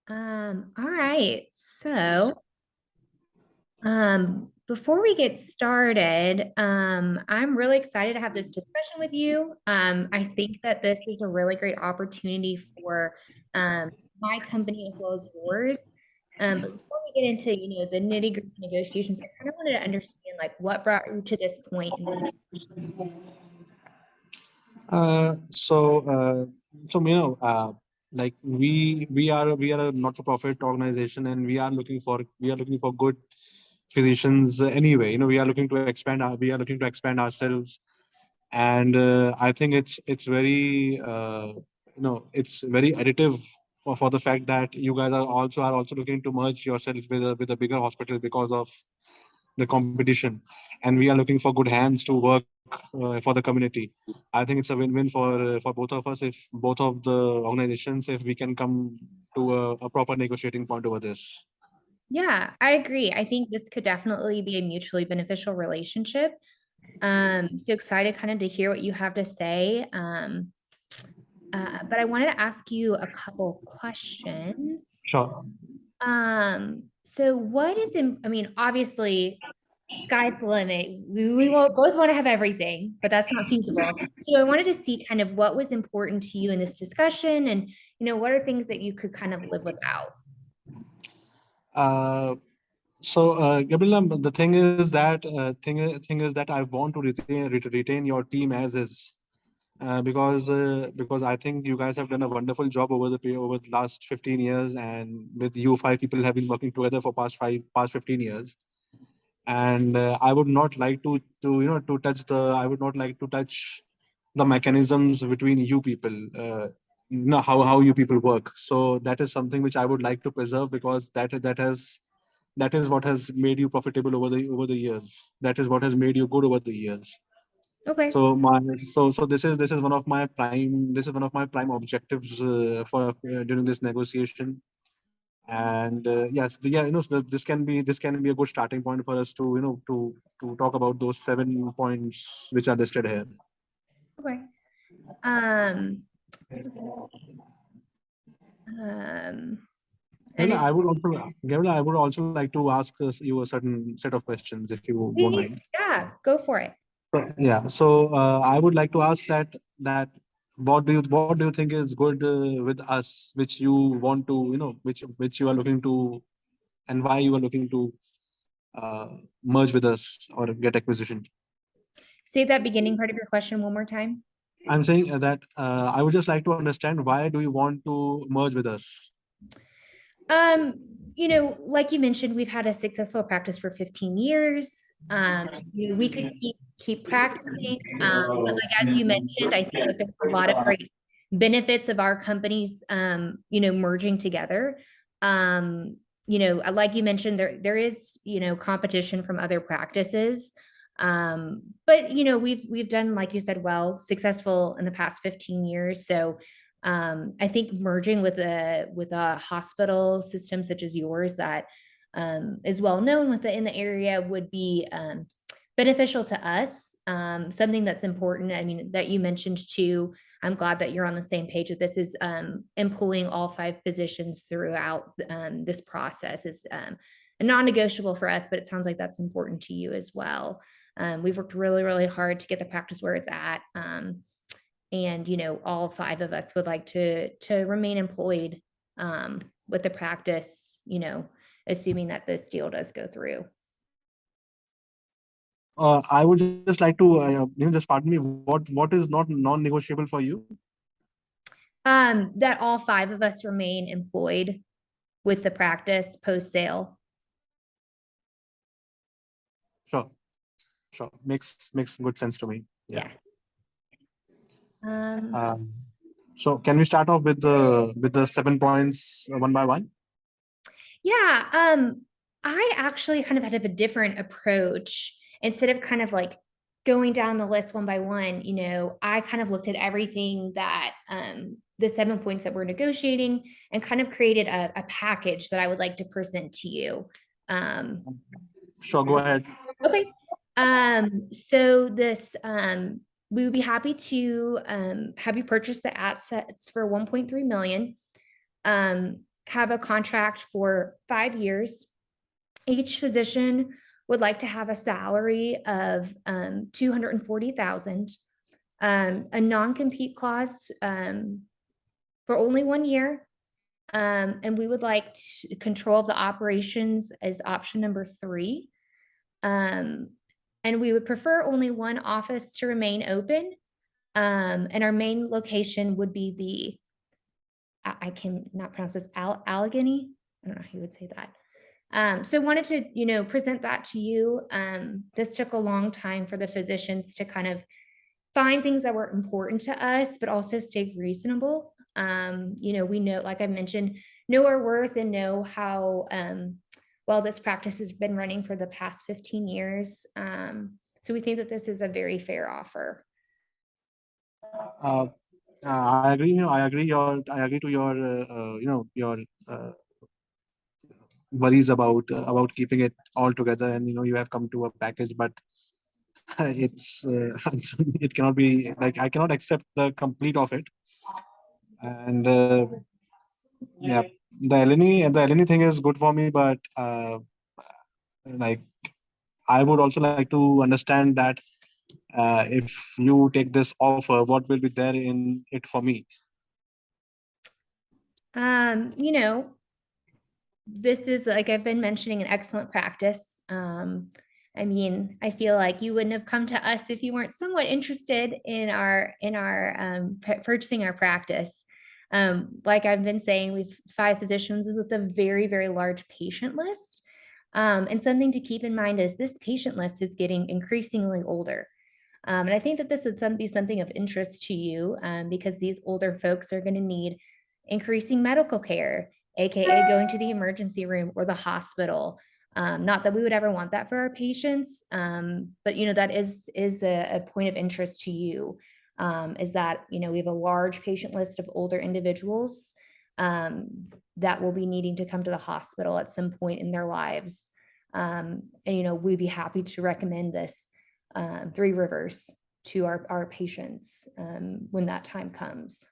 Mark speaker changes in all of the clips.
Speaker 1: All right. Before we get started, I'm really excited to have this discussion with you. I think that this is a really great opportunity for my company as well as yours. But before we get into, the nitty-gritty negotiations, I kind of wanted to understand like what brought you to this point in the
Speaker 2: Uh, so, uh, so like we are a not-for-profit organization, and we are looking for good physicians anyway. We are looking to expand ourselves, and I think it's very it's very additive for the fact that you guys are also looking to merge yourself with a bigger hospital because of the competition, and we are looking for good hands to work for the community. I think it's a win-win for both of us, if both of the organizations, if we can come to a proper negotiating point over this.
Speaker 1: Yeah, I agree. I think this could definitely be a mutually beneficial relationship. So excited kind of to hear what you have to say. But I wanted to ask you a couple questions.
Speaker 2: Sure.
Speaker 1: So what is in, I mean, obviously, sky's the limit. We won't both want to have everything, but that's not feasible. So I wanted to see kind of what was important to you in this discussion and, what are things that you could kind of live without?
Speaker 2: Uh, Gabrielle, the thing is that I want to retain your team as is, because I think you guys have done a wonderful job over the last 15 years, and with you five people have been working together for past 15 years. And I would not like to touch the mechanisms between you people, how you people work. So that is something which I would like to preserve, because that is what has made you profitable over the years. That is what has made you good over the years.
Speaker 1: Okay.
Speaker 2: So this is one of my prime objectives for during this negotiation. And yes, this can be a good starting point for us to talk about those 7 points which are listed here.
Speaker 1: Okay. Um, um, and
Speaker 2: Gabriela,
Speaker 1: it's,
Speaker 2: I would also like to ask you a certain set of questions, if you won't mind.
Speaker 1: please, yeah, go for it.
Speaker 2: Yeah. So I would like to ask that what do you think is good with us, which you want to which you are looking to, and why you are looking to uh, merge with us or get acquisition.
Speaker 1: Say that beginning part of your question one more time.
Speaker 2: I'm saying that I would just like to understand, why do you want to merge with us?
Speaker 1: Um, like you mentioned, we've had a successful practice for 15 years. We could keep practicing. But like as you mentioned, I think that there's a lot of great benefits of our companies merging together. Like you mentioned, there is, competition from other practices. But we've done, like you said, well, successful in the past 15 years. So I think merging with a hospital system such as yours that is well known in the area would be beneficial to us. Something that's important, I mean, that you mentioned too. I'm glad that you're on the same page with this. Is employing all five physicians throughout this process is a non-negotiable for us, but it sounds like that's important to you as well. We've worked really, really hard to get the practice where it's at. And all five of us would like to remain employed with the practice, assuming that this deal does go through.
Speaker 2: I would just like to just pardon me. What is not non-negotiable for you?
Speaker 1: That all five of us remain employed with the practice post sale.
Speaker 2: Sure, sure. Makes good sense to me. Yeah.
Speaker 1: Yeah. Um,
Speaker 2: Um, so can we start off with the 7 points one by one?
Speaker 1: yeah. I actually kind of had a different approach. Instead of kind of like going down the list one by one, I kind of looked at everything that the 7 points that we're negotiating and kind of created a package that I would like to present to you. Um,
Speaker 2: Sure, go ahead.
Speaker 1: okay. So this we would be happy to have you purchase the assets for 1.3 million. have a contract for 5 years. Each physician would like to have a salary of 240,000, a non-compete clause for only 1 year. And we would like to control the operations as option number 3. And we would prefer only one office to remain open. And our main location would be I can not pronounce this, Allegheny. I don't know how you would say that. So wanted to, present that to you. This took a long time for the physicians to kind of find things that were important to us, but also stay reasonable. We know, like I mentioned, know our worth and know how well this practice has been running for the past 15 years. So we think that this is a very fair offer.
Speaker 2: Uh, I agree. I agree to your your worries about keeping it all together, and you have come to a package, but it's it cannot be like I cannot accept the complete of it, and yeah, the LNE thing is good for me, but like I would also like to understand that if you take this offer, what will be there in it for me?
Speaker 1: You know, this is, like I've been mentioning, an excellent practice. I mean, I feel like you wouldn't have come to us if you weren't somewhat interested in our purchasing our practice. Like I've been saying, we've 5 physicians with a very, very large patient list. And something to keep in mind is this patient list is getting increasingly older. And I think that this would be something of interest to you, because these older folks are going to need increasing medical care, AKA going to the emergency room or the hospital. Not that we would ever want that for our patients, but that is a point of interest to you, is that we have a large patient list of older individuals that will be needing to come to the hospital at some point in their lives. And we'd be happy to recommend this Three Rivers to our patients when that time comes.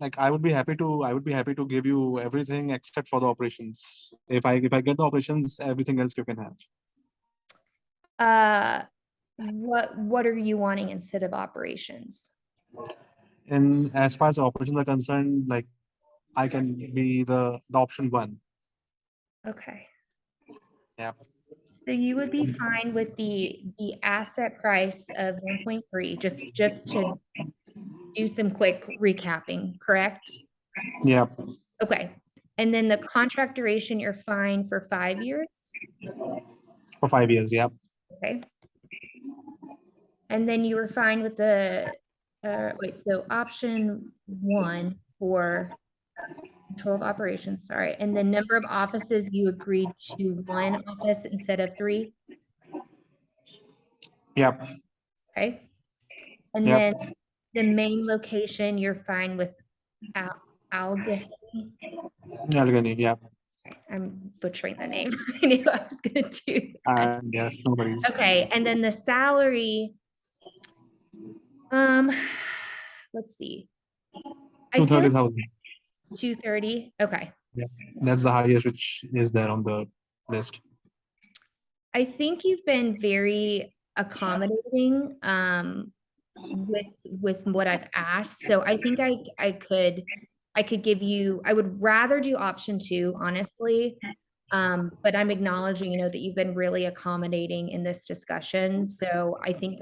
Speaker 2: Like I would be happy to give you everything except for the operations. If I get the operations, everything else you can have.
Speaker 1: What are you wanting instead of operations?
Speaker 2: And as far as operations are concerned, like I can be the option 1.
Speaker 1: Okay.
Speaker 2: Yeah.
Speaker 1: So you would be fine with the asset price of 1.3, just to do some quick recapping, correct?
Speaker 2: Yeah.
Speaker 1: Okay. And then the contract duration, you're fine for 5 years?
Speaker 2: For 5 years. Yeah.
Speaker 1: Okay. And then you were fine with the, so option 1 for control of operations, sorry. And the number of offices, you agreed to 1 office instead of 3?
Speaker 2: Yeah.
Speaker 1: Okay. And
Speaker 2: Yeah.
Speaker 1: then the main location, you're fine with Allegheny?
Speaker 2: Allegheny. Yeah.
Speaker 1: I'm butchering the name. I knew I was going to do that.
Speaker 2: And yes, no worries.
Speaker 1: Okay. And then the salary, let's see. I feel like
Speaker 2: 230,000.
Speaker 1: 230. Okay.
Speaker 2: Yeah. That's the highest which is there on the list.
Speaker 1: I think you've been very accommodating with what I've asked. So I think I could give you, I would rather do option 2, honestly. But I'm acknowledging, that you've been really accommodating in this discussion. So I think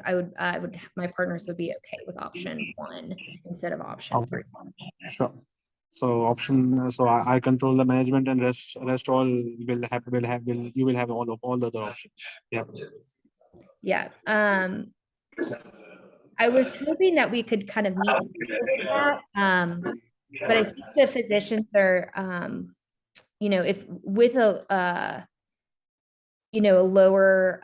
Speaker 1: my partners would be okay with option 1 instead of option 3.
Speaker 2: Sure. So I control the management, and rest all you will have all the other options. Yeah.
Speaker 1: Yeah. I was hoping that we could kind of meet in the middle with that. But I think the physicians are, if with a lower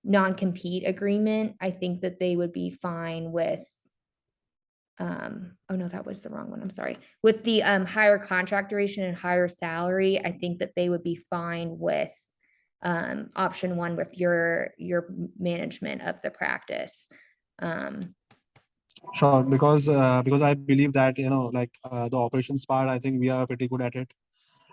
Speaker 1: non-compete agreement, I think that they would be fine with, oh no, that was the wrong one. I'm sorry. With the higher contract duration and higher salary, I think that they would be fine with option 1 with your management of the practice.
Speaker 2: Sure, because I believe that, like, the operations part, I think we are pretty good at it.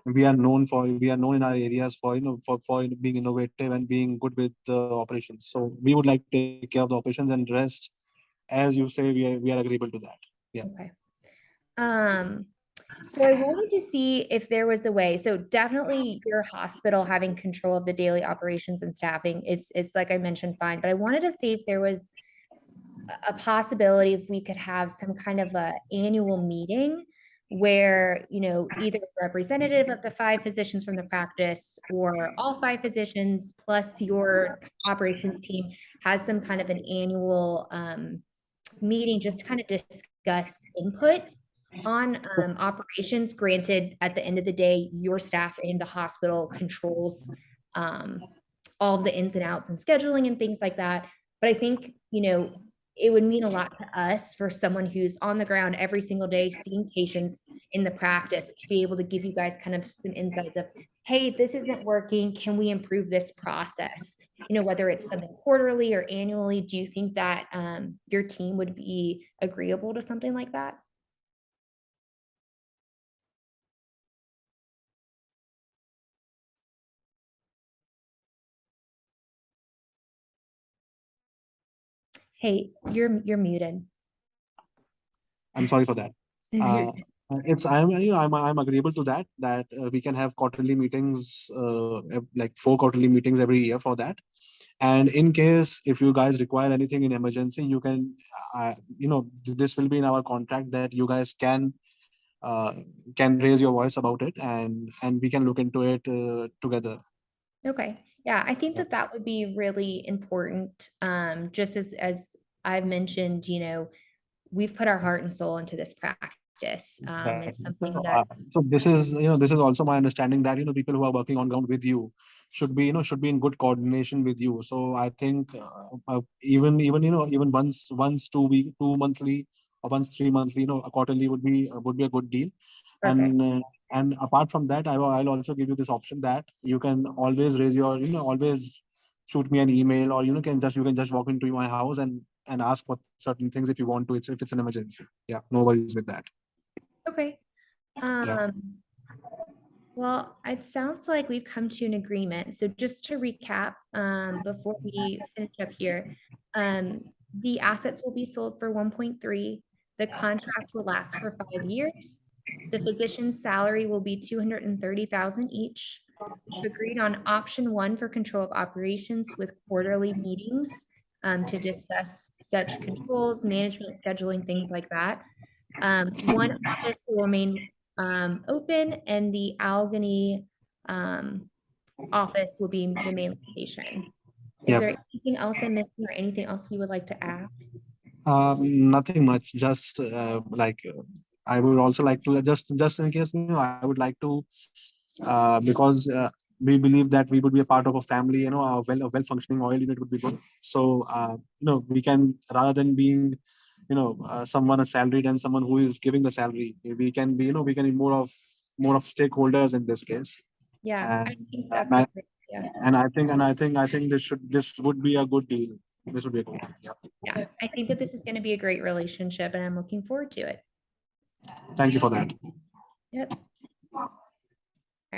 Speaker 2: We are known in our areas for, for being innovative and being good with the operations. So we would like to take care of the operations, and rest, as you say, we are agreeable to that. Yeah.
Speaker 1: Okay. So I wanted to see if there was a way. So definitely your hospital having control of the daily operations and staffing is like I mentioned, fine. But I wanted to see if there was a possibility if we could have some kind of a annual meeting where, either a representative of the 5 physicians from the practice or all 5 physicians plus your operations team has some kind of an annual meeting just to kind of discuss input on operations. Granted, at the end of the day, your staff in the hospital controls all of the ins and outs and scheduling and things like that. But I think, it would mean a lot to us for someone who's on the ground every single day seeing patients in the practice to be able to give you guys kind of some insights of, hey, this isn't working. Can we improve this process? Whether it's something quarterly or annually, do you think that your team would be agreeable to something like that? Hey, you're muted.
Speaker 2: I'm sorry for that. Uh, it's I'm agreeable to that, we can have quarterly meetings, like 4 quarterly meetings every year for that. And in case if you guys require anything in emergency, you can, this will be in our contract that you guys uh, can raise your voice about it, and we can look into it together.
Speaker 1: Okay. Yeah, I think
Speaker 2: Yeah.
Speaker 1: that would be really important. Just as I've mentioned, we've put our heart and soul into this practice.
Speaker 2: Right.
Speaker 1: It's
Speaker 2: So,
Speaker 1: something that,
Speaker 2: this is also my understanding that, people who are working on ground with you should be in good coordination with you. So I think, even once 2 monthly, or once 3 monthly, a quarterly would be a good deal.
Speaker 1: perfect.
Speaker 2: And apart from that, I'll also give you this option that you can always raise your, always shoot me an email, or, you can just walk into my house and ask for certain things if you want to. If it's an emergency. Yeah, no worries with that.
Speaker 1: Okay.
Speaker 2: Yeah.
Speaker 1: Um, well, it sounds like we've come to an agreement. So just to recap, before we finish up here, the assets will be sold for 1.3. The contract will last for 5 years. The physician's salary will be 230,000 each. We've agreed on option 1 for control of operations with quarterly meetings to discuss such controls, management, scheduling, things like that. One office will remain open, and the Allegheny office will be the main location. Is
Speaker 2: Yep.
Speaker 1: there anything else I'm missing or anything else you would like to add?
Speaker 2: Nothing much. Just, I would also like to, just in case, I would like to, because we believe that we would be a part of a family. A well functioning oil unit would be good. So, we can, rather than being, someone a salaried and someone who is giving the salary, we can be, we can be more of stakeholders in this case.
Speaker 1: Yeah, I
Speaker 2: And
Speaker 1: think
Speaker 2: and
Speaker 1: that's a
Speaker 2: I,
Speaker 1: great idea.
Speaker 2: I think this would be a good deal. This would be a good deal. Yeah.
Speaker 1: Yeah, I think that this is going to be a great relationship, and I'm looking forward to it.
Speaker 2: Thank you for that.
Speaker 1: Yep.